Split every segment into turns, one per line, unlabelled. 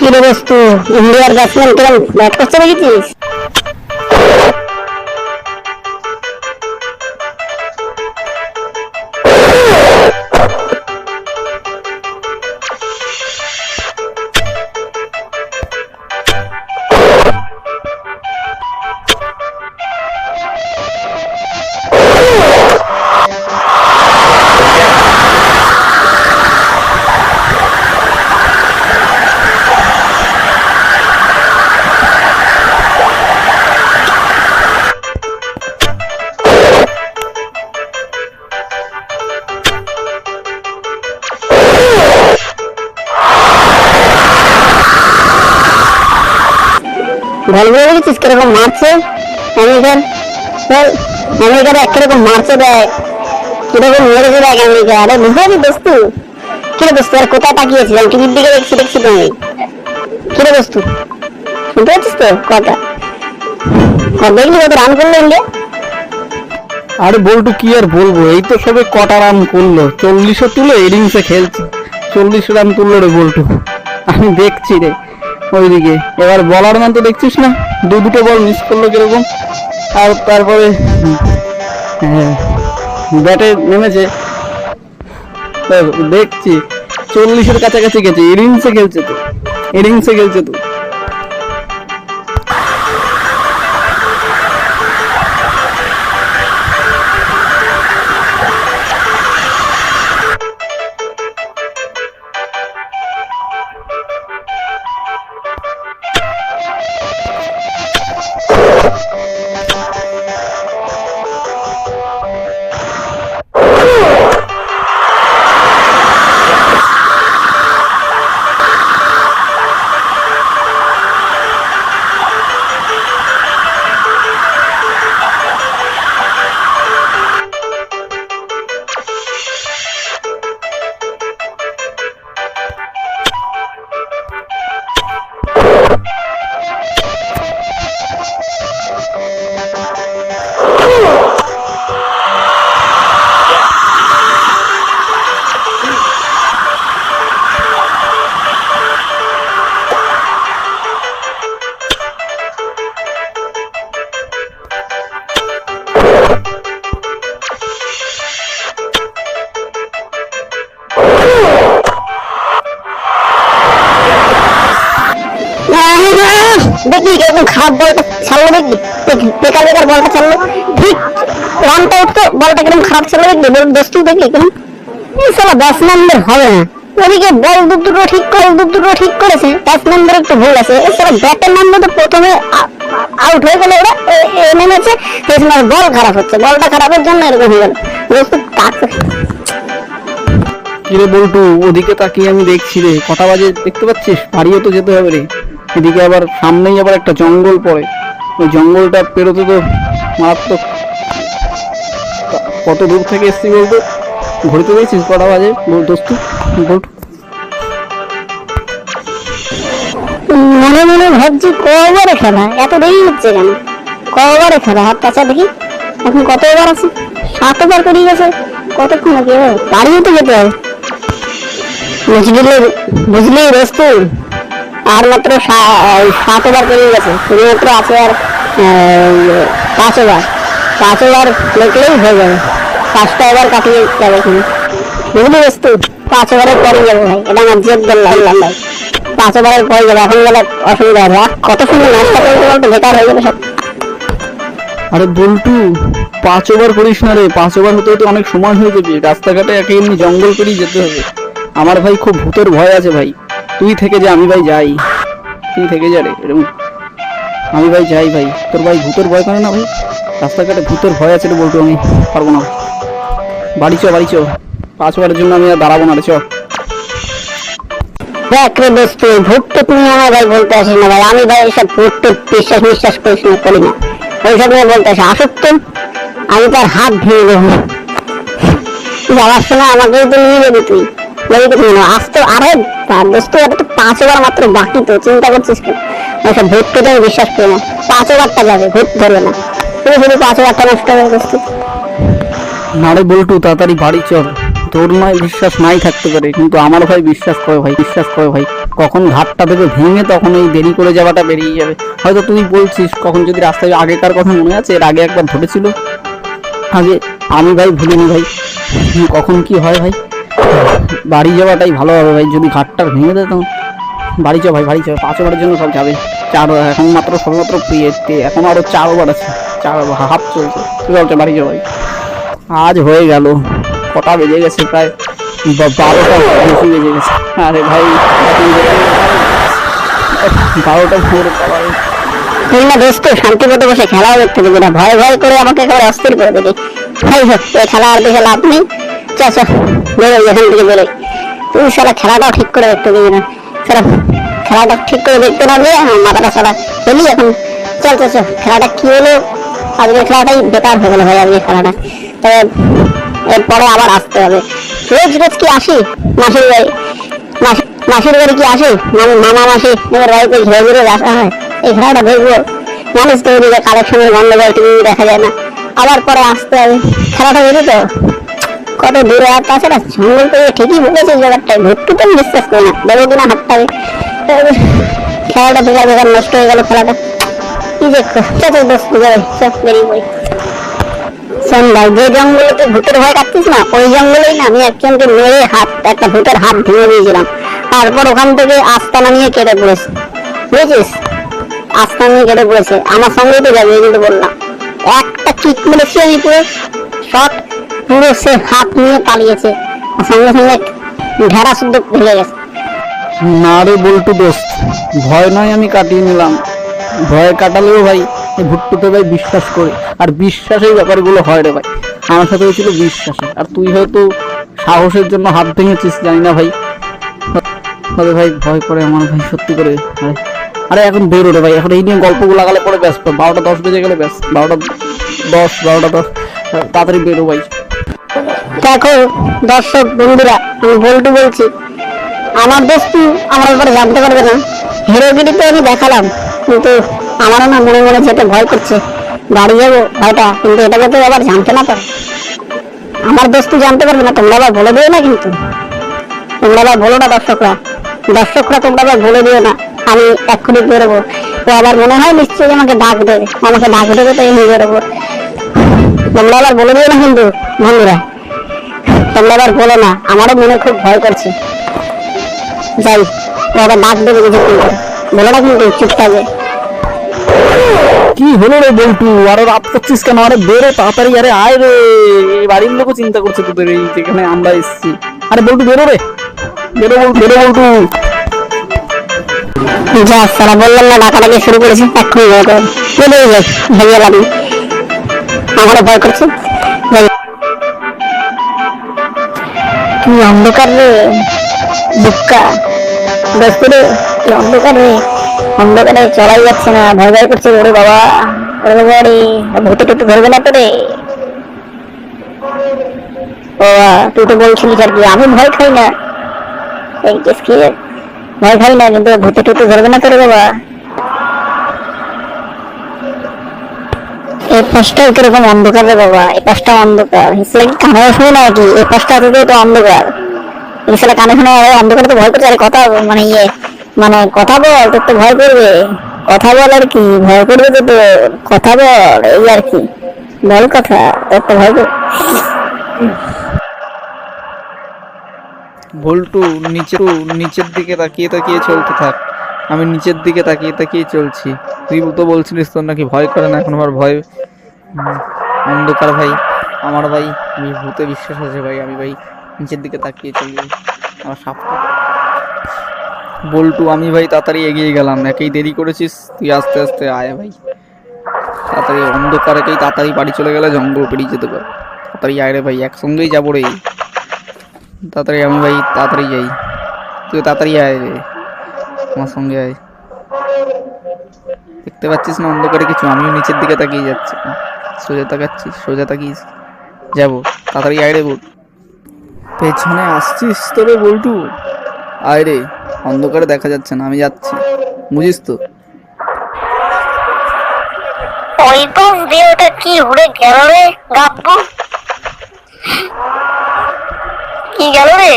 কি রে বস্তু, ইন্ডিয়ার ব্যাটসম্যান কিরম ব্যাট করতে দেখেছিস? বলগুলো দেখেছিস কিরকম মারছে? আমেরিকার কিরকম মারছে দেয়, কিরকম মেরেছে দেখ আমেরিকা। আরে বুঝতে পারছি বস্তু, কিরে বস্তু আর কোথায় তাকিয়েছিলাম? টিভির দিকে দেখছি তুমি। কিরে বস্তু, শুনতে পাচ্ছিস তো কথা? দেখলি কত রান করলো ইন্ডিয়া?
আরে বল্টু কি আর বলবো, এই তো সবে কটা রান করলো, 40 তুলে ইনিংসে খেলছে, 40 রান তুললো রে বল্টু। আমি দেখছি রে ওইদিকে। এবার বলার মান তো দেখছিস না, দুটো বল মিস করলো কিরকম। আর তারপরে ব্যাটে নেমেছে, দেখছি 40 কাছাকাছি গেছে, ইনিংসে খেলছে তো।
দেখি এরকম খারাপ বলটা ছাড়লো, দেখি বেকার বলটা ছাড়লো, ঠিক রানটা উঠতো, বলটা কিরকম খারাপ ছাড়লো দেখবি দোস্তু, দেখলি কেন ব্যাটসম্যানদের হবে না। ওদিকে বল দুটো ঠিক করেছে, ব্যাটসম্যানদের একটু ভুল আছে। এছাড়া ব্যাটের নাম্বার তো প্রথমে আউট হয়ে গেলে ওরা নেমেছে, বল খারাপ হচ্ছে, বলটা খারাপের জন্য এরকম হয়ে গেল দোস্তু।
কিরে বল্টু, ওদিকে তাকিয়ে আমি দেখছি রে, কটা বাজে দেখতে পাচ্ছিস? বাড়িও তো যেতে হবে রে। এদিকে আবার সামনেই আবার একটা জঙ্গল পড়ে, ওই জঙ্গলটা পেরোতে তো মারাত্মক। কত দূর থেকে এসছি বলতো, ঘুরতে দেখছিস কটা বাজে দোস্তু? বল্টু
মনে মনে ভাবছি কবারে খেলা, এত দেরি হচ্ছে কেন? কবারে খেলা হাত পাচা দেখি, এখন কত ওভার আছে? 7 ওভার পেরিয়ে গেছে, কতক্ষণ আগে বাড়িও তো যেতে হবে। বুঝলি বস্তু, আর মাত্র 7 ওভার পেরিয়ে গেছে, শুধুমাত্র আছে আর 5 ওভার। 5 ওভার লেখলেই হয়ে যাবে, 5টা ওভার কাটিয়ে যাবে। বুঝলি বস্তু, 5 ওভারের পরে যাবে ভাই, এটা আমার জেদ বললাম ভাই। 5 ওভারের পরে যাবে, এখন গেলে অসুবিধা হবে। কত সুন্দর নাচটা করতে বলতে বেকার হয়ে যাবে সব।
আরে বল্টু 5 ওভার করিস না রে, 5 ওভার হতে হতে অনেক সময় হয়ে যাবে, রাস্তাঘাটে একে এমনি জঙ্গল পেরিয়ে যেতে হবে। আমার ভাই খুব ভূতের ভয় আছে ভাই, তুই থেকে যা, আমি ভাই যাই। তুই থেকে যা রে, এরকম আমি ভাই যাই ভাই। তোর ভাই ভূতের ভয় করে না ভাই? রাস্তাঘাটে ভূতের ভয় আছে রে বল্টু, আমি পারবো না। বাড়ি চ 5 ওভারের জন্য আমি আর দাঁড়াবো না রে, চ।
দেখ রে দোস্ত, ভূত তো তুমি আমার ভাই বলতে আসিস না ভাই, আমি ভাই এসব ভূত বিশ্বাস করি না, ওইসব নিয়ে বলতে আসি। আসুক তো, আমি তার হাত ভেঙে দেবো। যাওয়ার সময় আমাকে তো নিয়ে যাবি তুই, আসতো। আরে দোস্ত, এটা তো 5 ওভার মাত্র বাকি, তো চিন্তা করছিস কেন? ওইসব ভূত পেতে আমি বিশ্বাস করি না। 5 ওভারটা যাবে, ভূত ধরবে না। তুই শুধু 5 ওভারটা নষ্ট হবে দোস্ত।
না রে বল্টু, তাড়াতাড়ি বাড়ি চল। তোর নয় বিশ্বাস নাই থাকতে পারে, কিন্তু আমার ভাই বিশ্বাস করে ভাই। কখন ঘাটটা থেকে ভেঙে তখন এই দেরি করে যাওয়াটা বেরিয়ে যাবে। হয়তো তুই বলছিস কখন যদি রাস্তায় আগেকার কথা মনে আছে, এর আগে একবার ঘটেছিল আগে, আমি ভাই ভুলিনি ভাই। কখন কি হয় ভাই, বাড়ি যাওয়াটাই ভালো হবে ভাই। যদি ঘাটটা ভেঙে দেয় তখন বাড়ি যাও ভাই, বাড়ি যাও। 5 ওভারের জন্য সব যাবে। এখন মাত্র সবেমাত্র এখন আরো 4 ওভার আছে, 4 হাফ চলছে। ঠিক আছে বাড়ি যাও ভাই। আজ হয়ে গেল, কটা বেজে গেছে প্রায় 12টা বেশি বেজে গেছে। আরে ভাই 12টা ভোরে
তুই না দোস্ত শান্তি মতো বসে খেলাও দেখতে দেবে না, ভয় ভয় করে আমাকে একেবারে অস্থির করে দেবে। ভাই হোক এই খেলা আর দেখে লাভ নেই, চাচা বেরোই এখান থেকে বেরোই। তুই সারা খেলাটাও ঠিক করে দেখতে দেবে না, সারা খেলাটা ঠিক করে দেখতে না দিয়ে মাথাটা সারা ফেলি এখন। চল চল চল, খেলাটা কি হলো, আজকের খেলাটাই বেকার হয়ে গেল ভাই আজকের খেলাটা। তবে এরপরে আবার আসতে হবে। রোজ রোজ কি আসি মাসির বাড়ি, মাসির বাড়ি কি আসি, মামা মাসি এবার বাড়িতে ঘুরে ঘুরে আসা হয়। এই খেলাটা দেখবো, মানুষ তো ওইদিকে কালেকশনের গন্ডগোল, টিভি দেখা যায় না, আবার পরে আসতে হবে। খেলাটা বুঝি তো কত দূরে, আর তাছাড়া জঙ্গল করে ঠিকই বলেছে ব্যাপারটাই, ভর্তি তো বিশ্বাস করি না, দেবো কিনা হাতটা হবে। খেলাটা বেকার বেকার নষ্ট হয়ে গেল খেলাটা। কি যে চল দোস্ত সব বেরিয়ে বই। শোন ভাই, যে জঙ্গলে তুই ভূতের ভয় কাটছিস না, ওই জঙ্গলেই না আমি একজনকে মেরে একটা ভূতের হাত ভেঙে দিয়েছিলাম। তারপর ওখান থেকে আস্তানা নিয়ে কেটে পড়েছে, বুঝেছিস? আস্তানা নিয়ে কেটে পড়েছে, আমার সঙ্গেই তো যাবে কিন্তু বললাম। একটা কিক মেরেছি আমি পুরো শট, পুরো সে হাত নিয়ে পালিয়েছে, সঙ্গে সঙ্গে ঢেড়া শুদ্ধ ভেঙে গেছে।
না রে বল্টু দোস্ত, ভয় নয় আমি কাটিয়ে নিলাম। ভয় কাটালেও ভাই এই ভুট্টুতে ভাই বিশ্বাস করে, আর বিশ্বাসের ব্যাপারগুলো হয় রে ভাই। আমার সাথে হয়েছিল বিশ্বাসে, আর তুই হয়তো সাহসের জন্য হাত ভেঙেছিস, জানি না ভাই। তবে ভাই ভয় করে আমার ভাই, সত্যি করে। আরে এখন বেরো রে ভাই, এখন এই নিয়ে গল্পগুলো লাগালে পরে ব্যস্ত 12টা 10 বেজে গেলে ব্যাস, 12টা 10 তাড়াতাড়ি বেরো ভাই।
দেখো দর্শক বন্ধুরা, আমি বল্টু বলছি। আমার দোস্ত আমার ব্যাপারে জানতে পারবে না, হিরোগিরি তো আমি দেখালাম, কিন্তু আমারও না মনে মনে যেতে ভয় করছে। বাড়ি যাবো ভয়টা, কিন্তু এটাকে তো আবার জানতে না পারে, আমার দোস্ত জানতে পারবে না। তোমরা আবার বলে দিও না, কিন্তু তোমরা আবার বলো না দর্শকরা, তোমরা আবার বলে দিও না আমি এক্ষুনি বেরোবো। তো আবার মনে হয় নিশ্চয়ই আমাকে ডাক দেবে, তো আমি বেরোবো। তোমরা আবার বলে দিও না কিন্তু বন্ধুরা, তোমরা আবার বলো না, আমারও মনে খুব ভয় করছে। যাই, ও আবার ডাক দেবে কিছুক্ষণ পরে, বলো না কিন্তু চুপ থাকবে।
কি হলো রে বল্টু, আরো রাত করছিস কেন? আরে বেরো তাড়াতাড়ি, আরে আয় রে, এই বাড়ির লোকও চিন্তা করছে তোদের এই যেখানে আমরা এসেছি। আরে বল্টু বেরো রে, বেরো বল্টু।
যা সারা বললাম না, ডাকাডাকি শুরু করেছে, এক্ষুনি ভয় করে বেরিয়ে যাই, ভেঙে গেলাম, আমারও ভয় করছে। কি অন্ধকার রে বুক্কা, দোস্ত রে, কি অন্ধকার রে, অন্ধকারে চলাই যাচ্ছে না, ভয় ভয় করছে। ওরে বাবা, ওরে বাবা রে, ভূতে টুতে ধরবে না তো রে। ও তুই তো বলছিলিস আর কি, আমি ভয় খাই না, এই কেস খেয়ে ভয় খাই না, কিন্তু ভূতে টুতে ধরবে না তো রে বাবা। এই পাশটাও কিরকম অন্ধকার রে বাবা, এই পাশটা অন্ধকার, হিসেবে কি কানে শুনে না কি? এই পাশটা তো অন্ধকার, হিসেবে কানে শুনে অন্ধকারে তো ভয় করছে। আরে কথা মানে মানে কথা বল, তোর তো ভয় করবে, কথা বল আর কি, ভয় করবে তো তোর, কথা বল এই আর কি, বল কথা, তোর তো ভয় করবে।
বল্টু নিচের দিকে তাকিয়ে তাকিয়ে চলতে থাক, আমি নিচের দিকে তাকিয়ে তাকিয়ে চলছি। তুই তো বলছিলিস তোর নাকি ভয় করে না, এখন আবার ভয়। অন্ধকার ভাই, আমার ভাই ভূতে বিশ্বাস আছে ভাই, আমি ভাই নিচের দিকে তাকিয়ে চলি, আমার সাপ। বল্টু আমি ভাই তাড়াতাড়ি এগিয়ে গেলাম, একেই দেরি করেছিস, তুই আস্তে আস্তে আয় ভাই তাড়াতাড়ি। অন্ধকারেকেই তাড়াতাড়ি বাড়ি চলে গেলে জঙ্গল পেরিয়ে যেতে পারে, তাড়াতাড়ি আয় রে ভাই, একসঙ্গেই যাবো রে, তাড়াতাড়ি আমি ভাই তাড়াতাড়ি যাই, তুই তাড়াতাড়ি আয় রে, আমার সঙ্গে আয়। দেখতে পাচ্ছিস না অন্ধকারে কিছু? আমিও নিচের দিকে তাকিয়ে যাচ্ছি, সোজা তাকাচ্ছিস, সোজা তাকিয়ে যাবো, তাড়াতাড়ি আয় রে। পেছনে আসছিস তো রে বল্টু, আয় রে, অন্ধকারে দেখা যাচ্ছে না, আমি যাচ্ছি, বুঝিস তো?
ওই পাশ দিয়ে ওটা কি উড়ে গেল রে গাব্বু, কি গেল রে?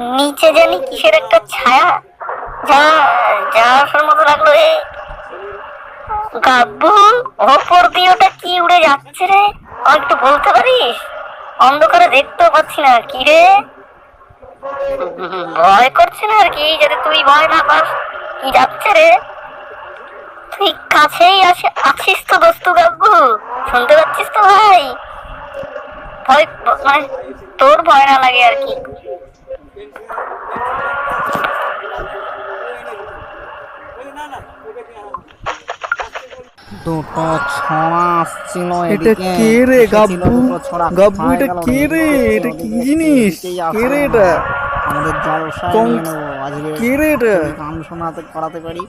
নিচে জানি কিসের একটা ছায়া, যা যা আসার মতো লাগলো। এ গাব্বু, ওপর দিয়ে ওটা কি উড়ে যাচ্ছে রে? একটু বলতে পারিস? অন্ধকারে দেখতেও পাচ্ছি না। কি রে, ভয় করছে না আর কি? যাতে তুই ভয় না পাস। কি যাচ্ছে রে? তুই কাছেই আছিস তো দোস্ত গাব্বু? শুনতে পাচ্ছিস তো ভাই? ভয় মানে তোর ভয় না লাগে আর কি।
দুটো ছড়া আসছিল
এটা
এদিকে,
কে রে
এসেছিল
গাব্বু?
দুটো ছড়া,
গাব্বু
কোথায়
এটা
গেল
কে রে?
এদিকে
এটা কি
ওদিকে
জিনিস?
এদিকেই
কে
আসে
রে
না।
এটা?
আমাদের জলসায়
কং-
নিয়ে নেবো আজকে।
কে রে এটা?
যদি গান শোনাতে করাতে পারি,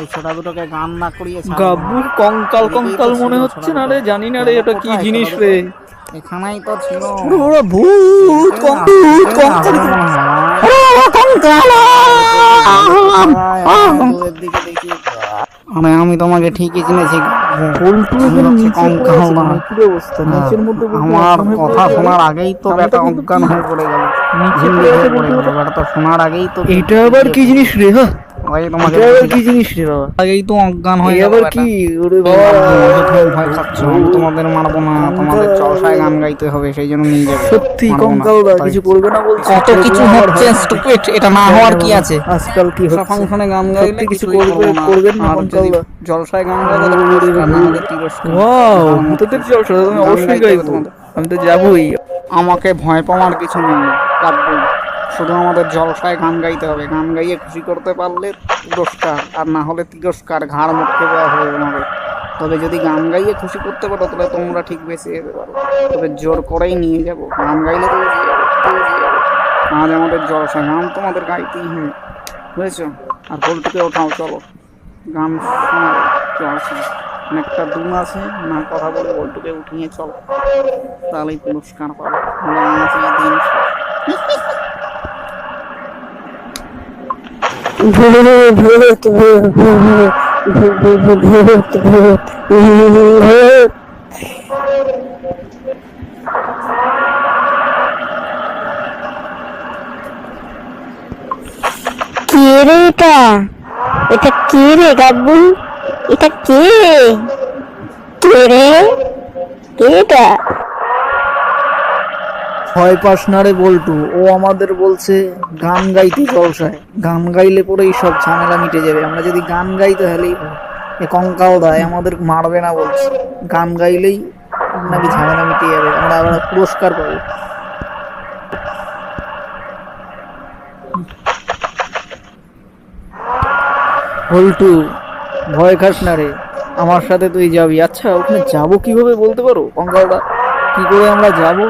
এই ছোটা দুটোকে গান না করিয়ে ছাড়বো না।
গাব্বুর কঙ্কাল
এদিকেই তো
কঙ্কাল
ছিল
মনে
ছোটা
হচ্ছে না
দুটো।
রে, জানি না রে
গেল
এটা কি
কোথায়
জিনিস
ছোটা
রে।
দুটো? এখানেই তো ছিল।
ওরা ভূত কঙ্কাল কঙ্কাল
দূরের দিকে দেখি। আরে আমি তোমাকে ঠিকই চিনেছি।
বল্টু
আমি
এখন
হচ্ছে
নিচে পড়ে
কঙ্কাল
আছে,
না।
নিচের অবস্থা, নিচের মধ্যে বল্টু
আমার
অজ্ঞান হয়ে
কথা
পড়ে
শোনার
গেল।
আগেই তো
আমি
বেটা
তো কিন্তু
অজ্ঞান
কি-
হয়ে পড়ে গেল।
নিচে
ঝিম
পড়ে
দিয়ে
আছে
পড়ে
বল্টু।
গেল। বেটা তো শোনার আগেই তো
এটা আবার কি জিনিস রে? হ্যাঁ,
ওই তোমাকে
এটা আবার
বলছি,
কি জিনিস রে বাবা?
আগেই তো অজ্ঞান হয়ে
এই
গেল
আবার
বেটা।
কি? ওরে
এই
বাবা,
মারবো, অযথাই ভয় খাচ্ছ। আমি তোমাদের মারবো না, তোমাদের জলসায় গান গাইতে হবে, সেই জন্য নিয়ে যাবে।
সত্যি
মারবো না।
কঙ্কাল দা
তাই
কিছু করবে না বলছে?
কত কিছু হচ্ছে স্টুপিড, এটা না হওয়ার কি আছে?
আজকাল কি হচ্ছে?
ফাংশনে গান গাইলে
সত্যি কিছু
কিছুই
করবে
করবো না।
করবেন না
আর
কঙ্কাল
যদি
দা?
জলসায় গান গাইলে পুরস্কার, না হলে তিরস্কার।
ওয়াও,
গান
ভূতেদের জলসা তুমি
গান
অবশ্যই
গাইতে হবে
গাইবো।
তোমাদের।
আমি তো যাবোই।
আমাকে ভয় পাওয়ার কিছু নেই কাব্বু, শুধু আমাদের জলসায় গান গাইতে হবে। গান গাইয়ে খুশি করতে পারলে পুরস্কার, আর না হলে তিরস্কার, ঘাড় মুটকে দেওয়া হবে আমাদের। তবে যদি গান গাইয়ে খুশি করতে পারো তাহলে তোমরা ঠিক বেঁচে যেতে পারো। তবে জোর করেই নিয়ে যাবো। গান গাইলে তো বেঁচে যাবো, বেঁচে যাবো। আজ আমাদের জলসা, গান তোমাদের গাইতেই হবে, বুঝেছো? আর বল্টুকে ওঠাও, চলো গান শোনাবো। জলসা অনেকটা দূর আছে না, কথা বলে বল্টুকে উঠিয়ে চলো, তাহলেই পুরস্কার পাবো। আজ এই দিন
ভূত ভূত ভূত ভূত ভূত ভূত ভূত। কে রে এটা? এটা কে রে গাব্বু? এটা কে? কে রে? কে এটা?
ভয় পাস না রে বল্টু, ও আমাদের বলছে গান গাইতে জলসায়। গান গাইলে পরেই সব ঝামেলা মিটে যাবে। আমরা যদি গান গাই তাহলেই এ কঙ্কাল দায় আমাদের মারবে না বলছে। গান গাইলেই নাকি ঝামেলা মিটে যাবে, আমরা আবার পুরস্কার পাবো। বল্টু, ভয় খাস না রে, আমার সাথে তুই যাবি। আচ্ছা ওখানে যাবো কিভাবে বলতে পারো কঙ্কালদা? কি করে আমরা যাবো?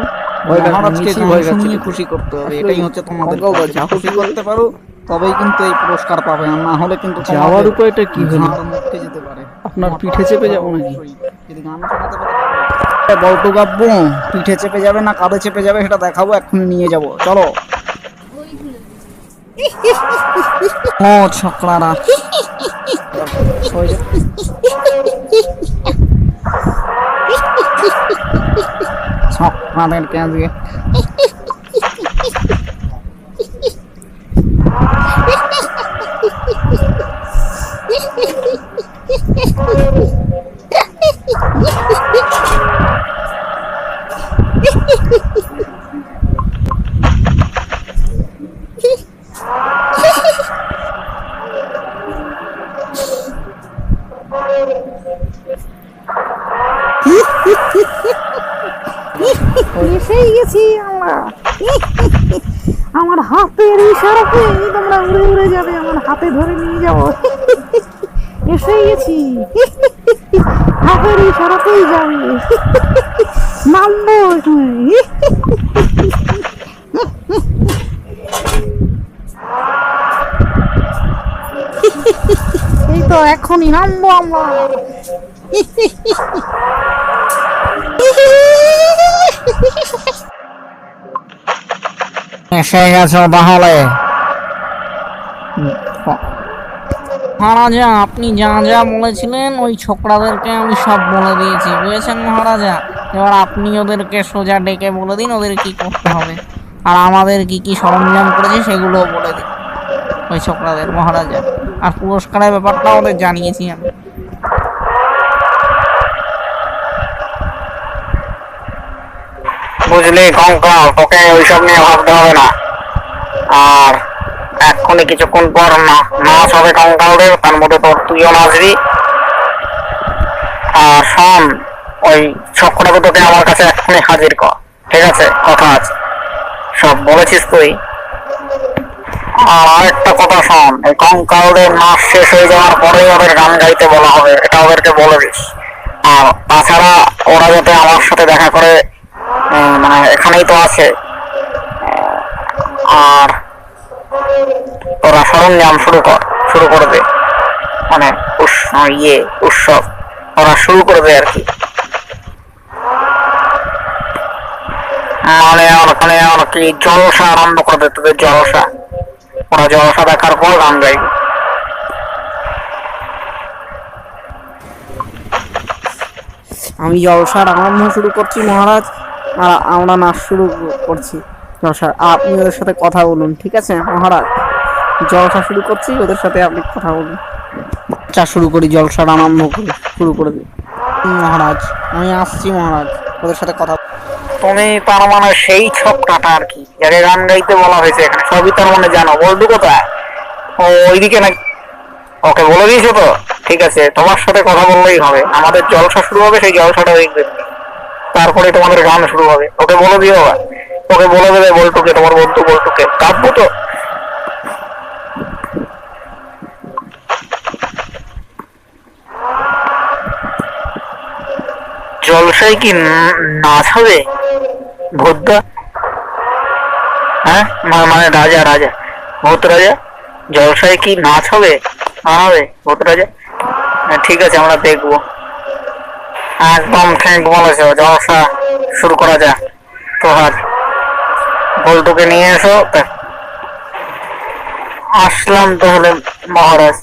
ভয় খাস না,
মহারাজকে
নিশ্চয়ই
গান
ভয় খাচ্ছি।
শুনিয়ে খুশি করতে হবে,
আসলে
এটাই হচ্ছে তোমাদের
কঙ্কাল
কাজ।
দা, যাবো
খুশি
কি করে?
করতে পারো তবেই কিন্তু এই পুরস্কার পাবে, আর না হলে কিন্তু
যাওয়ার
তোমাদের
উপায়টা কি হলো?
ঘাড় মুটকে যেতে পারে।
আপনার পিঠে চেপে যাবো নাকি?
অবশ্যই। যদি গান শোনাতে পারো তবে। বল্টু গাব্বু, পিঠে চেপে যাবে না কাঁধে চেপে যাবে সেটা দেখাবো, এক্ষুনি নিয়ে যাবো, চলো। ও ছোকরারা, ছোকরাদেরকে আজকে
এসেই গেছি আমরা। আমার হাতের ইশারাতে তোমরা উড়ে উড়ে যাবে, আমার হাতে ধরে নিয়ে যাবো। এসেই গেছি, হাতের ইশারাতেই যাবে। নামবো এখানে। এই তো এখনই নামবো আমরা।
এসে গেছো তাহলে। মহারাজা, আপনি যা যা বলেছিলেন ওই ছোকরাদেরকে আমি সব বলে দিয়েছি, বুঝেছেন মহারাজা? এবার আপনি ওদেরকে সোজা ডেকে বলে দিন ওদের কি করতে হবে। আর আমাদের কি কি সরঞ্জাম করেছে সেগুলোও বলে দিই ওই ছোকরাদের মহারাজা। আর পুরস্কারের ব্যাপারটা ওদের জানিয়েছি আমি।
বুঝলি কঙ্কাল, তোকে ওইসব নিয়ে ভাবতে হবে না। আর এক্ষুনি কিছুক্ষণ পর নাচ হবে কঙ্কালদের, তার মধ্যে তুইও নাচবি। আর শোন, ওই চক্রকে তোকে আমার কাছে এক্ষুনি হাজির কর, ঠিক আছে? কথা আছে, সব বলেছিস তুই। আর আরেকটা কথা শোন, এই কঙ্কালদের নাচ শেষ হয়ে যাওয়ার পরেই ওদের গান গাইতে বলা হবে, এটা ওদেরকে বলে দিস। আর তাছাড়া ওরা যাতে আমার সাথে দেখা করে, মানে এখানেই তো আছে। আর ওরা সরঞ্জাম শুরু করবে, মানে উৎসব ওরা শুরু করবে আর কি। মানে ওখানে আর কি জলসা আরম্ভ করবে, তোদের জলসা। ওরা জলসা দেখার পর গান গাইবে।
আমি জলসার আরম্ভ শুরু করছি মহারাজ, আর আমরা নাচ শুরু করছি জলসার। আপনি ওদের সাথে কথা বলুন, ঠিক আছে মহারাজ? জলসা শুরু করছি, ওদের সাথে আপনি কথা বলুন। চা শুরু করি, জলসার আরম্ভ শুরু করে দিই। মহারাজ আমি আসছি মহারাজ, ওদের সাথে কথা।
তুমি তার মানে সেই ছকটাটা আর কি, যাকে গান গাইতে বলা হয়েছে এখানে, সবই তার মানে জানো। বলটু কোথায়? ও ওইদিকে নাকি? ওকে বলে দিয়েছো তো? ঠিক আছে, তোমার সাথে কথা বললেই হবে। আমাদের জলসা শুরু হবে, সেই জলসাটা দেখবে, তারপরে তোমাদের গান শুরু হবে। ওকে বলে দিও, ওকে বলে দেবে বল্টুকে, তোমার বন্ধু বল্টুকে। কাঁদবো তো? জলসায় কি নাচ হবে ভূতদা? হ্যাঁ মানে রাজা ভূত রাজা, জলসায় কি নাচ হবে? হবে ভূত রাজা? ঠিক আছে, আমরা দেখবো। একদম ঠিক বলেছো, জলসা শুরু করা যাক। তোহার বল্টুকে নিয়ে এসো। আসলাম তাহলে মহারাজ।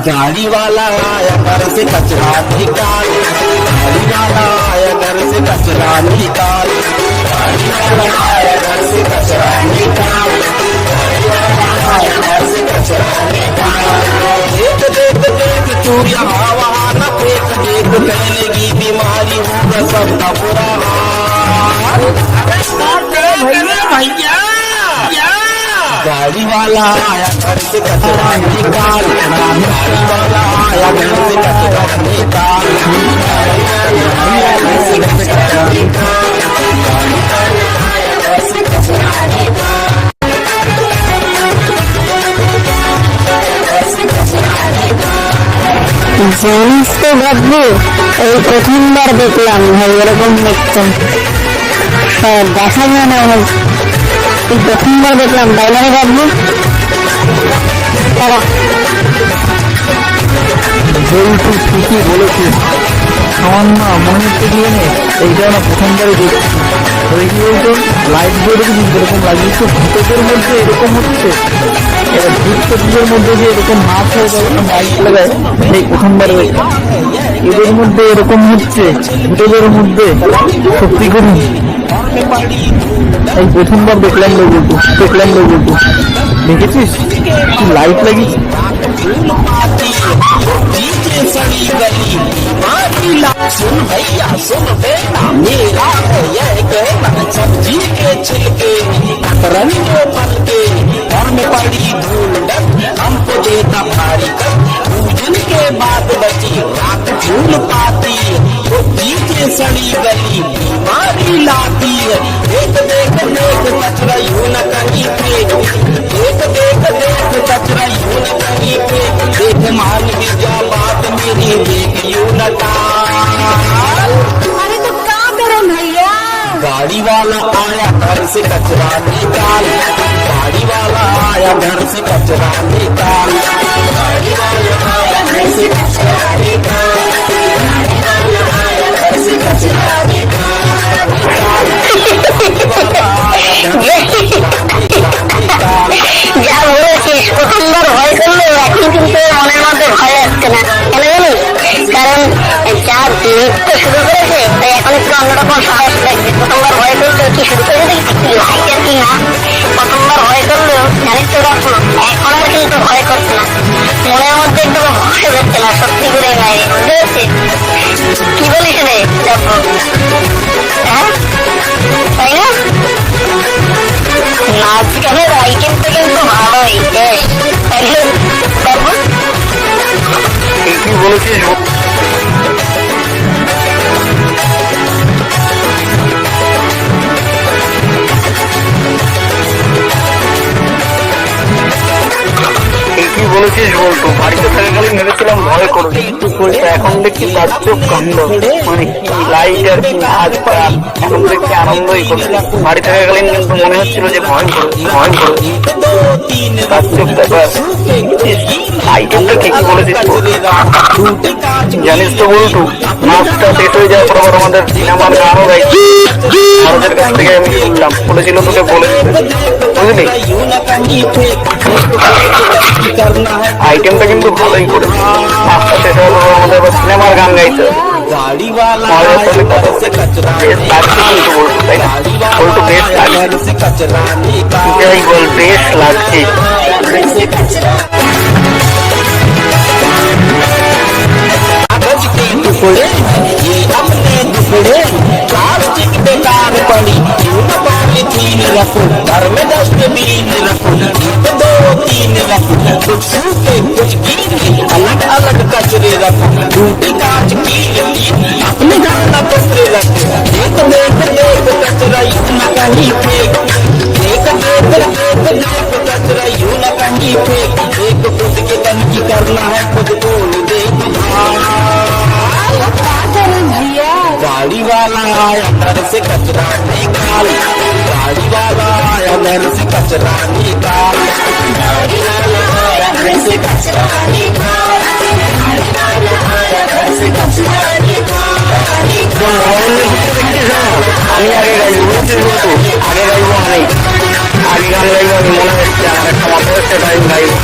गाड़ी वाला आया घर से कचरा निकाल, गाड़ी वाला आया घर से कचरा निकाल, गाड़ी वाला आया घर से कचरा निकाल, गाड़ी वाला आया घर से कचरा निकाल। देख देख देख तू यहाँ वहाँ न फेंक, देख फैलेगी बीमारी, होगा सबका बुरा हाल। भैया गाड़ी वाला आया घर से कचरा निकाल, गाड़ी वाला आया घर से कचरा निकाल, गाड़ी वाला आया घर से कचरा निकाल, गाड़ी वाला आया घर से कचरा निकाल।
জানিস তো বাবু, এই প্রথমবার দেখলাম ভাই এরকম দেখতাম, দেখা যায় না। এই প্রথমবার দেখলাম, তাই না বাবু? তারা
বল্টু ঠিকই বলেছিস, আমার না মনে হচ্ছে কি জানে, এইটা না প্রথমবারই দেখছি। ওই কি বলতো, লাইট বোর্ডে কিন্তু এরকম লাগিয়েছে, ভূতের মধ্যে এরকম হচ্ছে। এবার ভূতের মধ্যে যে এরকম নাচ হয়ে যাবে না, লাইট লাগায়, সেই প্রথমবার এদের মধ্যে এরকম হচ্ছে, ভূতের মধ্যে। সত্যি করি এই প্রথমবার দেখলাম বলটু, দেখেছিস তুই লাইট লাগিয়েছিস?
सड़ी गली मारी ला सुन भैया सुन बेटा मेरा है ये कहना सब्जी के छिलके रंगो पल के घर में पड़ी धूल डर हमको देता भारी कर पूजन के बाद बची रात फूल पाती तो पीछे सड़ी गली बीमारी लाती है देख देख देख कचरा यूं न कहीं पे देख देख देख कचरा यूं न कहीं पे देख मान भी जा बात मेरी देख यूं न टाल।
अरे तो क्या करें भैया?
गाड़ी वाला आया घर से कचरा निकाल गाड़ी वाला आया घर से कचरा निकाल गाड़ी वाला आया घर से कचरा निकाल गाड़ी वाला आया घर से कचरा निकाल
যা বলেছিস প্রথমবার ভয় করলেও এখন কিন্তু মনের মধ্যে ভয় আসছে না, কেন জানিস? কারণ যা নৃত্য শুরু করেছে তাই এখন একটু অন্যরকম সাহস লাগছে। প্রথমবার ভয় করলেও কি শুরু করে দেখছি লাইটার কি না, প্রথমবার ভয় করলেও জানিস তো দেখো এখন আর কিন্তু ভয় করছে না, মনের মধ্যে একটু ভয় হচ্ছে না, সত্যি করে বাইরে বুঝতে পারছিস? কি বলিস রে দেখো, হ্যাঁ তাই না? নাচ গানের আইটেমটা কিন্তু ভালোই বেশ, তাইলে বাবু
ঠিকই বলেছিস। ঠিকই বলেছিস বলতো, বাড়িতে থাকাকালীন ভেবেছিলাম ভয় করবে, এখন দেখছি তার চোখ কাণ্ড, মানে কি লাইট আর কি নাচ পাড়, এখন দেখছি আনন্দই করছে। বাড়ি থাকাকালীন কিন্তু মনে হচ্ছিল যে ভয় করবে ভয় করবে, তার চোখ ব্যাপার। আইটেমটা ঠিকই বলেছিস বলতো। জানিস তো বলতো, নাচটা শেষ হয়ে যাওয়ার পর আবার আমাদের সিনেমার গানও গাইছি, আমাদের কাছ থেকে আমি শুনলাম, বলেছিল তোকে বলে বুঝলি। আইটেমটা কিন্তু ভালোই করেছে, নাচটা শেষ হওয়ার পর আমাদের আবার সিনেমার গান গাইতে হবে।
गाड़ी वाला
आया घर
से कचरा
বেশ লাগছে কিন্তু বলতো, তাই না? বলতো বেশ লাগছে,
से कचरा निकाल
যাই বল বেশ লাগছে।
से कचरा कागज के टुकड़े ये अपने टुकड़े प्लास्टिक बेकार पड़ी क्यों न पॉलीथीन रखो घर में डस्टबिन रखो एक दो तीन रखो कुछ सूखे कुछ गीले अलग अलग कचरे रखो टूटी कांच की अपने गाना पत्रे रखो एक देख देख कचरा यूं न कहीं फेंक एक देख देख देख कचरा यूं न कहीं फेंक एक खुद के तन की करना है खुद को देख गाड़ी वाला आया घर से कचरा निकाल गाड़ी वाला आया घर से कचरा निकाल गाड़ी वाला आया घर से कचरा निकाल गाड़ी वाला आया घर से कचरा निकाल
আমি আগে গাইবো বুঝছিস বলতো, আগে গাইবো আমি, আগে গান গাইবো আমি, মনে হচ্ছে আমার একটা মাথা হচ্ছে তাই গাইবো।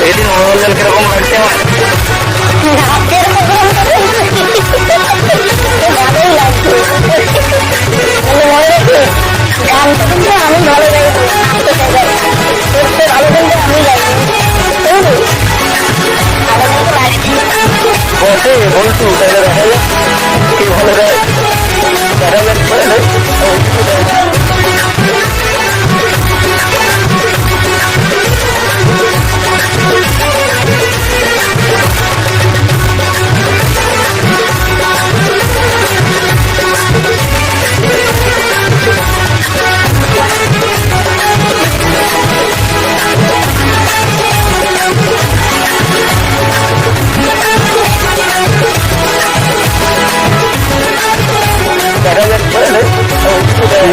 এদিন মনোরঞ্জন কিরকম লাগছে আমার?
ভালোই লাগছে, মনে রাখি গানটা কিন্তু আমি ভালো গাইবো, ভালো কিন্তু আমি গাইবো,
বসে বলছু তাহলে দেখা যাক কি ভালো গায়, দেখা যাক তাহলে।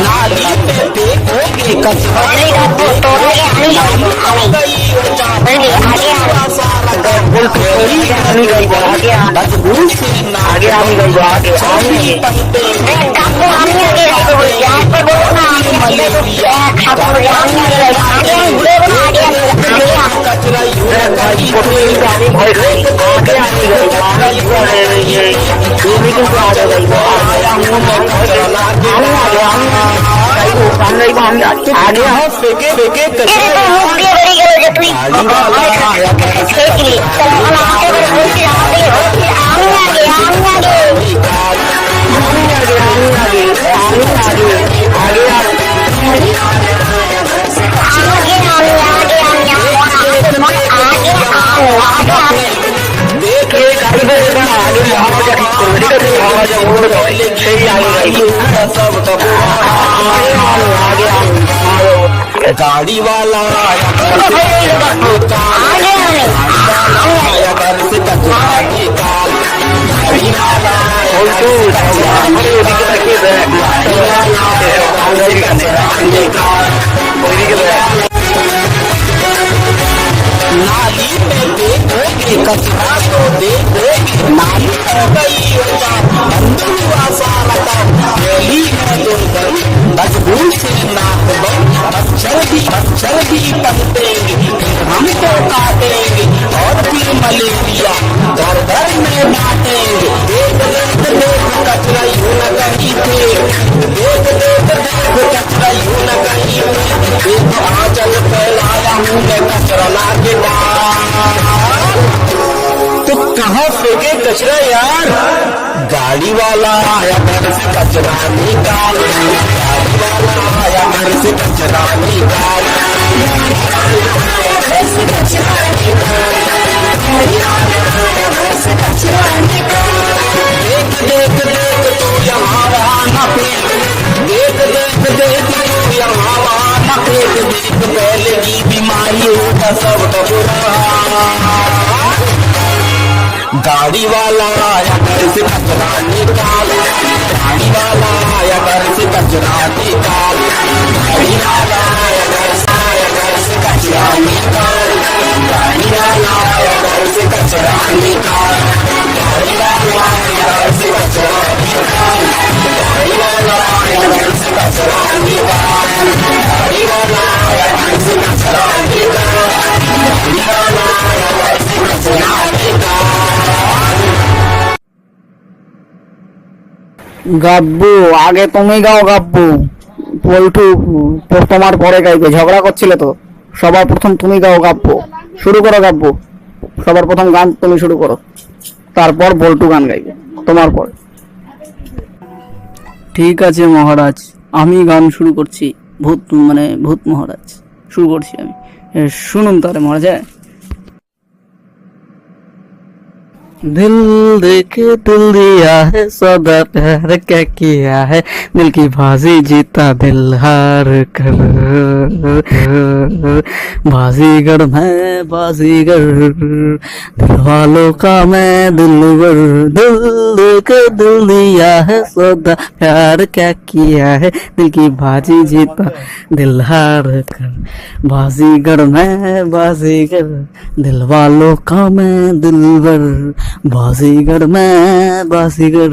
नाली में देखोगे कचरा
আমি গাইবো আগে,
बदबू से
আগে আমি গাইবো আগে আমি।
कचरा यूं न कहीं फेंक
আমি ভয় খাই, আগে আমি গাইবো, তুমি কিন্তু আগে গাইবো, আমি গাইবো, গান গাইবো আমি আগে।
फेंके फेंके
মুখ দিয়ে বেরিয়ে গেল যে তুই খেয়েছিলি, তখন আমাকে এবারে বলছিস আমাকে আমি আগে
गाड़ी वाला आया घर से कचरा निकाल, गाड़ी वाला नाली में देखोगे कचरा तो देखोगे, नाली हो गई बंद हुआ सारा काम, गली में दुर्गंध बदबू से नाक बंद, मच्छर भी पनपेंगे, हमको काटेंगे और फिर मलेरिया घर घर में बांटेंगे। देख कचरा यूं न कहीं फेंक, देख कचरा यूं न कहीं फेंक, देखो आंचल फैलाया हूँ मैं कचरा लाके तो कहाँ फेंके कचरा यार? गाड़ी वाला आया घर से कचरा निकाल, गाड़ी वाला आया घर से कचरा निकाल, देख तू यहाँ वहाँ न फेंक, देख तू यहाँ वहाँ न फेंक, देख पहले की बीमारी होगा सब बुरा। गाड़ी वाला आया घर से कचरा निकाल, गाड़ी वाला आया घर से कचरा निकाल, गाड़ी वाला आया घर से कचरा निकाल, गाड़ी वाला आया घर से कचरा निकाल, गाड़ी वाला आया घर से कचरा निकाल, गाड़ी वाला आया घर से कचरा निकाल, गाड़ी वाला आया घर से कचरा निकाल, गाड़ी वाला आया घर से कचरा निकाल।
গাব্বু আগে তুমি গাও গাব্বু, পল্টু তোমার পরে গাইবে, ঝগড়া করছিলে তো, সবার প্রথম তুমি গাও গাব্বু, শুরু করো গাব্বু, সবার প্রথম গান তুমি শুরু করো, তারপর বল্টু গান গাইবে তোমার পর। ঠিক আছে মহারাজ, আমি গান শুরু করছি, ভূত মহারাজ শুরু করছি আমি, শুনুন তাহলে মহারাজ। दिल देके दिल दिया है, सौदा प्यार क्या किया है, दिल की बाजी जीता दिल हार कर, बाजीगर मैं बाजीगर, दिल वालों का मैं दिलवर, दिल देके दिल दिया है, सौदा प्यार क्या किया है, दिल की बाजी जीता दिल हार कर, बाजीगर मैं बाजीगर, दिल वालों का मैं दिलवर, बाजीगर मैं बाजीगर,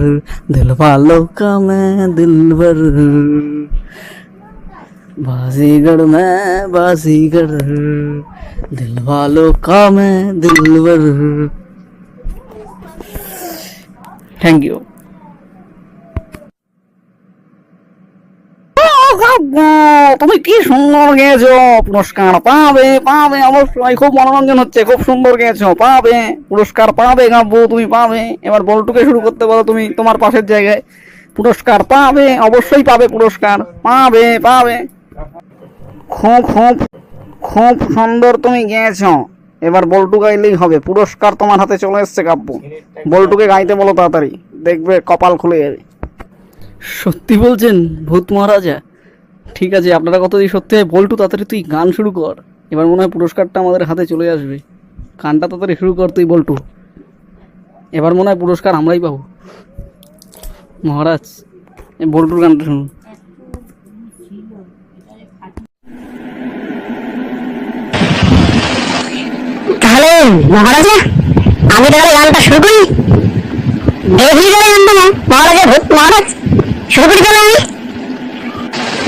दिल वालों का मैं दिलवर, बाजीगर मैं बाजीगर, दिल वालों का मैं दिलवर। Thank you. তুমি কি সুন্দর গেয়েছো, পুরস্কার পাবে পাবে অবশ্যই, খুব মনোরঞ্জন হচ্ছে, খুব সুন্দর গেয়েছো, পাবে পুরস্কার পাবে গাব্বু, তুমি পাবে। এবার বল্টুকে শুরু করতে বলো, তুমি তোমার পাশের জায়গায়, পুরস্কার পাবে, অবশ্যই পাবে, পুরস্কার পাবে পাবে। খুব খুব খুব সুন্দর তুমি গেয়েছো, এবার বল্টু গাইলেই হবে, পুরস্কার তোমার হাতে চলে এসছে গাব্বু। বল্টুকে গাইতে বলো তাড়াতাড়ি, দেখবে কপাল খুলে যাবে। সত্যি বলছেন ভূত মহারাজা? ঠিক আছে, আপনারা কত দিয়ে সত্যি হয়, বল্টু তাড়াতাড়ি তুই গান শুরু কর, এবার মনে হয় পুরস্কারটা আমাদের হাতে চলে আসবে। গানটা তাড়াতাড়ি শুরু কর তুই বল্টু, এবার মনে হয় পুরস্কার আমরাই পাবো। মহারাজ বল্টুর গানটা শুনুন।
তাহলে মহারাজা আমি তাহলে গানটা শুরু করি, দেখি গানটা মহারাজা, ভূত মহারাজ শুরু করি তাহলে আমি,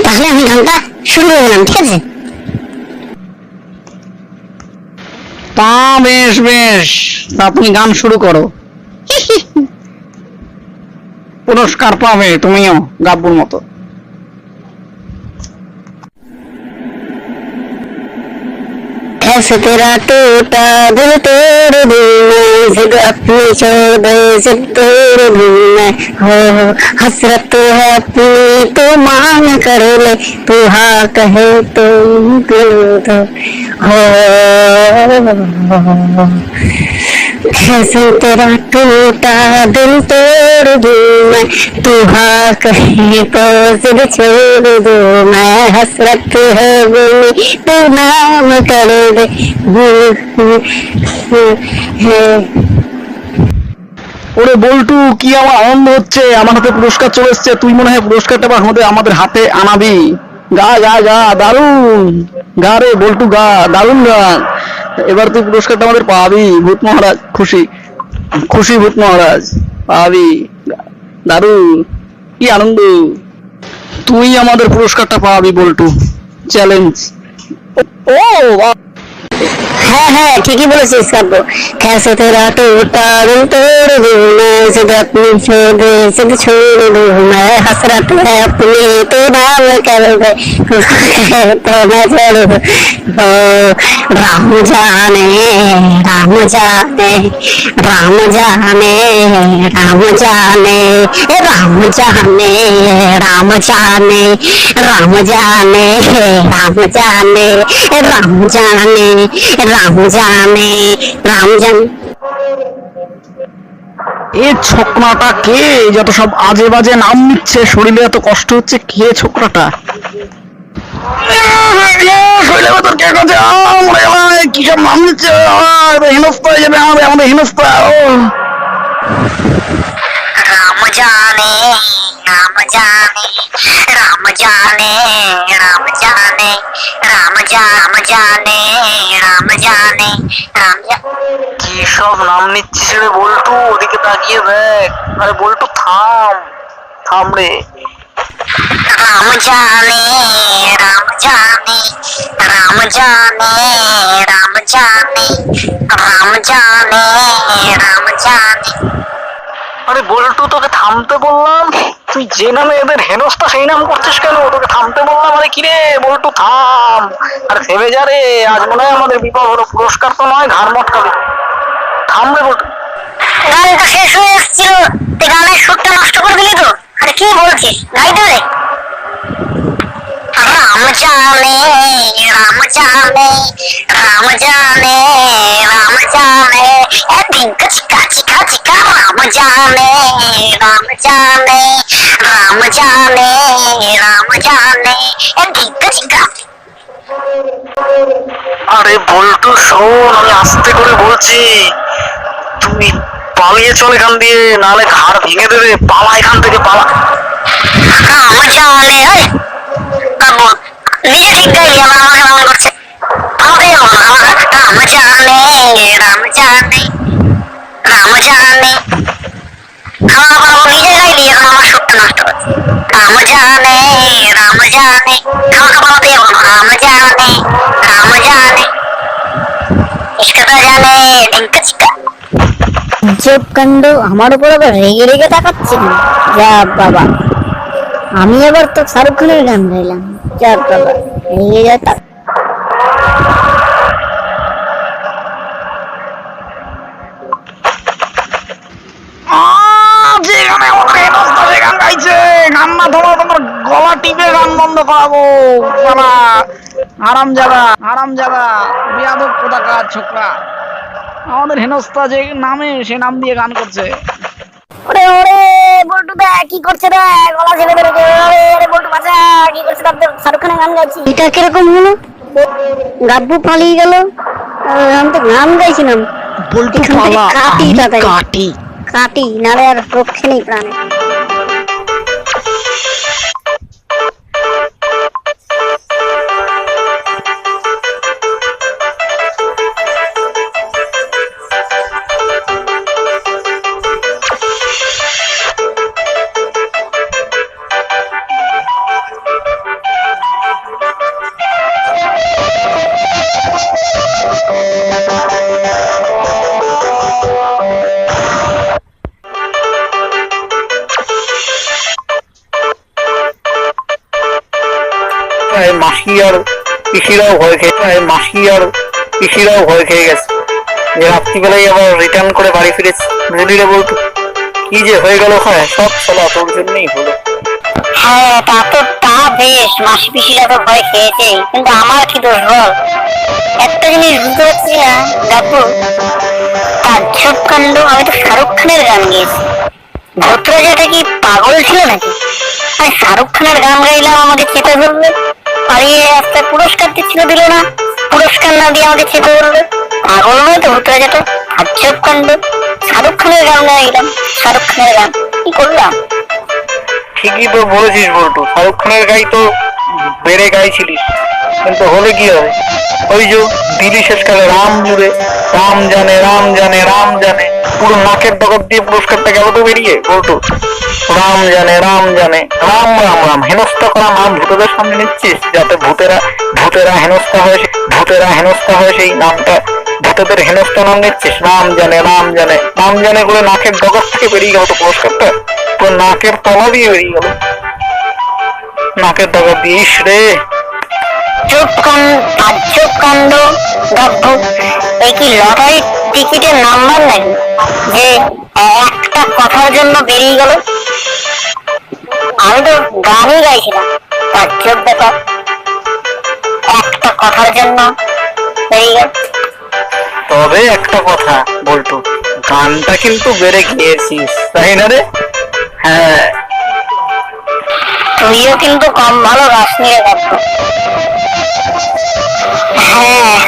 তাহলে আমি গানটা শুরু করলাম, ঠিক আছে?
তা বেশ বেশ, তা তুমি গান শুরু করো। পুরস্কার পাবে তুমিও গাব্বুর মতো।
कैसे तेरा टूटा दिल तोड़ दूं मैं, जिद अपनी छोड़ दे जिद तोड़ दूं मैं, हो हसरत है अपनी तो मांग कर ले, तू हाँ कहे तो दिल दो, हो कैसे तेरा टूटा दिल तोड़ दूं मैं, तू हाँ कहे तो जिद छोड़ दूं मैं, हसरत है अपनी तू नाम कर दे,
ওরে বল্টু, কি আমার আনন্দ হচ্ছে, আমার হাতে পুরস্কার চলে এসছে। তুই মনে হয় পুরস্কারটা এবার আমাদের হাতে আনাবি। গা গা গা, দারুন গা রে বল্টু, গা, দারুন গান। এবার তুই পুরস্কারটা আমাদের পাবি ভূত মহারাজ, খুশি খুশি ভূত মহারাজ, পাবি। দারুন, কি আনন্দ, তুই আমাদের পুরস্কারটা পাবি বল্টু, চ্যালেঞ্জ। ও বাহ!
है ठीक ही बोले सब। कैसे तेरा टूटा दिल तोड़ दूं मैं, जिद अपनी छोड़ दे जिद छोड़ दूं मैं, हसरत है अपनी तो नाम कर दे, तो मैं छोड़ दूं, ओ राम जाने राम जाने राम जाने राम जाने राम जाने राम जाने राम जाने राम जाने राम जाने राम जाने राम जाने।
এ ছোকরাটা কে, যত সব আজে বাজে নাম নিচ্ছে, শরীরে এত কষ্ট হচ্ছে, কে ছোকরাটা? শরীরে ভেতর কে করছে, কি সব নাম নিচ্ছে, হেনস্থা হয়ে যাবে আমাদের হেনস্থা।
राम जाने राम जाने राम जाने राम जाने राम जाने राम जाने राम
কি সব নাম নিচ্ছিস রে বল্টু, ওদিকে তাকিয়ে দেখ। আরে বল্টু থাম থাম রে।
राम जाने राम जाने राम जाने राम जाने राम जाने राम जाने।
আরে বল্টু তোকে থামতে বললাম, তুই যে নামে এদের হেনস্থা সেই নাম করছিস কেন? তোকে থামতে বললাম। আরে কিরে বল্টু থাম, আরে থেমে যা রে, আজ মনে হয় আমাদের বিপদ হলো, পুরস্কার তো নয় ঘাড় মটকাবে। থাম রে বল্টু।
গানটা শেষ হয়ে এসেছিল, তুই গানের সুরটা নষ্ট করে দিলি তো। আরে কি বলছিস, গাইতে রে। राम जाने राम जाने राम जाने राम जाने धिंक चिका चिका चिका, राम जाने राम जाने राम जाने राम जाने धिंक चिका।
আরে বল্টু শোন, আমি আস্তে করে বলছি, তুই পালিয়ে চল এখান দিয়ে, নাহলে ঘাড় ভেঙে দেবে। পালা এখান থেকে, পালা।
राम जाने बाबू নিজে ঠিক গাইলি, আমার আমাকে এমন করছে। আমাকে রাম জানে রাম জানে রাম জানে, আমার বাবু নিজে গাইলি, এখন আমার সুরটা নষ্ট করছে। রাম জানে রাম জানে, আমাকে বলতে রাম জানে রাম জানে, ইশকটা জানে ঢিঙ্কা চিকা। জব কাণ্ড, আমার উপর আবার রেগে রেগে তাকাচ্ছে না। যা বাবা, আমি আবার তো শাহরুখ খানের গান গাইলাম। যা বাবা, রেগে যা তাক।
যেখানে আমাদের হেনস্থা সে গান গাইছে, গান না থামা তোমার গলা টিপে গান বন্ধ করাবো। আরাম যাবা বিয়াদব কোথাকার ছোকরা, আমাদের হেনস্থা যে নামে সে নাম দিয়ে গান করছে।
ওরে ওরে বল্টু দা কি করছে রে, গলা ছেড়ে ধরেছে। ওরে বল্টু বাঁচা, কি করছে? শাহরুখ খানের গান গাইছি। এটা কিরকম হলো, গাব্বু পালিয়ে গেল, আমি তো গান গাইছিলাম।
বল্টু পালা,
কাটি তাড়াতাড়ি
কাটি।
কাটি, নারে আর রক্ষে নেই প্রাণে।
মাসি আর পিসিরাও ভয় খেয়েছে, মাসি আর পিসিরাও ভয় খেয়ে গেছে যে রাত্রিবেলায় আবার রিটার্ন করে বাড়ি ফিরেছি। বুঝলি রে বলতো, কি যে হয়ে গেল ওখানে, সব চলা তোর জন্যই হলো।
হ্যাঁ তা বেশ, মাসি পিসিরা তো ভয় খেয়েছে, কিন্তু আমার কি দোষ বল? একটা জিনিস বুঝতে পারছি না ডাব্বু, তাজ্জব কাণ্ড, আমি তো শাহরুখ খানের গান গেয়েছি। ভদ্রজাটা কি পাগল ছিল নাকি? আমি শাহরুখ খানের গান গাইলাম, আমাকে চেপে ধরবে, পালিয়ে একটা পুরস্কার দিল না, পুরস্কার না দিয়ে আমাকে চেপে ধরবে। পাগল নয় তো ভদ্রজাটা? তাজ্জব কাণ্ড, শাহরুখ খানের গান গাইলাম, শাহরুখ খানের গান, কি করলাম?
ঠিকই তো বলেছিস বলতো, শাহরুখ খানের গাই তো বেড়ে গাইছিলিস, কিন্তু হলে কি হবে? ওই যে দিলি শেষকালে রাম জুড়ে, রাম জানে রাম জানে রাম জানে, পুরো নাকের ডগর দিয়ে পুরস্কারটা গেল তো বেরিয়ে বলতো। রাম জানে রাম জানে, রাম রাম রাম, হেনস্থা করা নাম ভূতদের সামনে নিচ্ছিস যাতে ভূতেরা হেনস্থা হয়ে সেই নামটা, ভূতদের হেনস্থা নাম নিচ্ছিস। রাম জানে রাম জানে রাম জানে করে নাকের ডগর থেকে বেরিয়ে গেল তো পুরস্কারটা, তো নাকের তলা দিয়ে বেরিয়ে গেল, নাকের ডগর দিয়ে। ইস রে,
তাজ্জব কাণ্ড ডাব্বু, এই কি লটারির টিকিটের নাম্বার নাকি যে একটা কথার জন্য বেরিয়ে গেল? আমি তো গানই গাইছিলাম, তাজ্জব ব্যাপার, একটা কথার জন্য বেরিয়ে গেল।
তবে একটা কথা বলতো, গানটা কিন্তু বেড়ে গিয়েছিস, তাই না রে? হ্যাঁ,
তুইও কিন্তু কম ভালো গাছ নিয়ে যাচ্ছ। হ্যাঁ